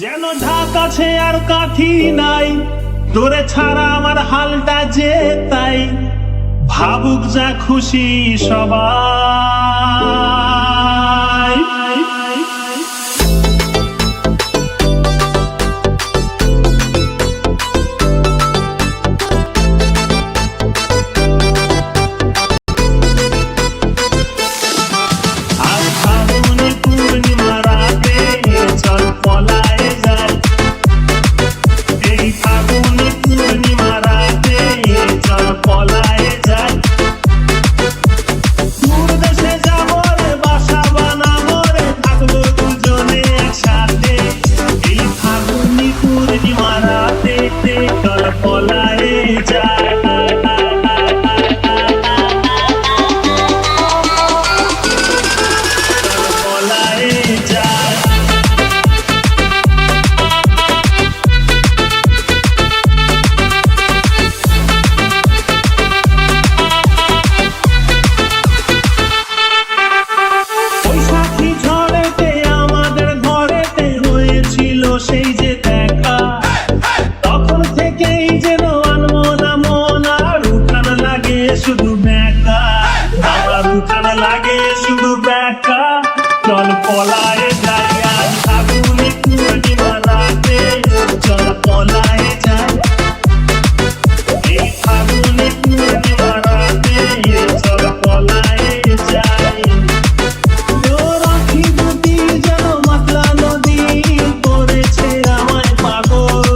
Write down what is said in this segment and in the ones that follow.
যেন ঢাক আছে আর কাঠি নাই, তোরে ছাড়া আমার হালটা যে তাই। ভাবুক যা খুশি সবাই। আজ ফাগুনে পূর্ণিমা রাতে চল পলায়ে যাই। এই ফাগুনে পূর্ণিমা রাতে চল পলায়ে যাই। দূর দেশে যাবো রে, বাসা বানাবো রে, থাকবো দুজনে একসাথে। এই ফাগুনে পূর্ণিমা রাতে চল পলায়ে যাই। সেই যে দেখা, তখন থেকেই যেন আনমনা মন, আর উঠান লাগে শুধু ব্যাকা, আমার উঠান লাগে শুধু ব্যাকা। চল পলায়ে যাই, আজ ফাগুনে পূর্ণিমা রাতে চল পলায়ে যাই। এই ফাগুনে পূর্ণিমা রাতে চল পলায়ে যাই। রাখি দুটি যেন মাতলা নদী, করেছে আমায় পাগল।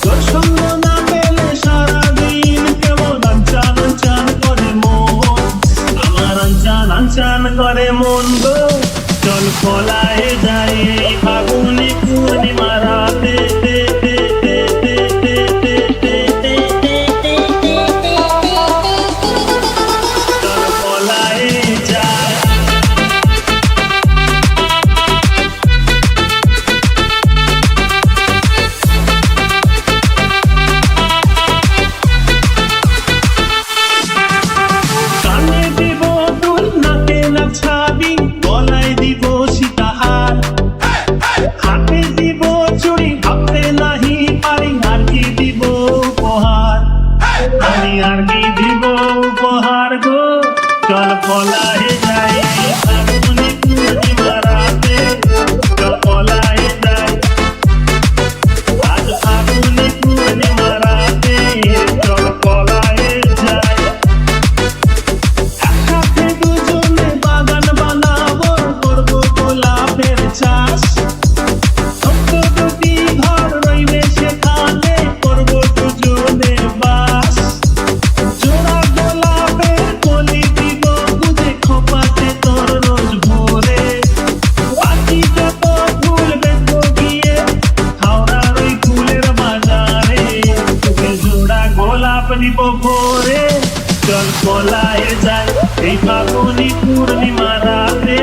তোর সঙ্গ না পেলে সারাদিন কেমন আনচান আনচান করে মন, আমার আনচান আনচান করে মন গো। চল পলায়ে যাই, এই ফাগুনে পূর্ণিমা রাতে চল পলায়ে যাই। কানে দিব দুল, নাকে না ছাবি, গলায় দিব সীতাহার, হাতে দিব চুড়ি, ভাবতে নাহি পারি আর কি দিব উপহার। আমি আর কি দিব উপহার গো। চল পলায়ে যাই, ফাগুনে পূর্ণিমা রাতে চল পলায়ে যাই। আজ ফাগুনে পূর্ণিমা রাতে চল পলায়ে যাই। একসাথে দুজনে বাগান বানাবো, করবো গোলাপের চাষ। ছোট্ট দুটি ঘর রইবে সেখানে, করবো দুজনে বাস। জোড়া গোলাপের কলি দিব গুজে, খোপাতে তোর রোজ ভোরে। বাকি যত ফুল বেচবো গিয়ে হাওড়ার ওই ফুলের বাজারে, তোকে জোড়া গোলাপ দিব ভোরে। চল পলায়ে যাই, এই ফাগুনে পূর্ণিমা রাতে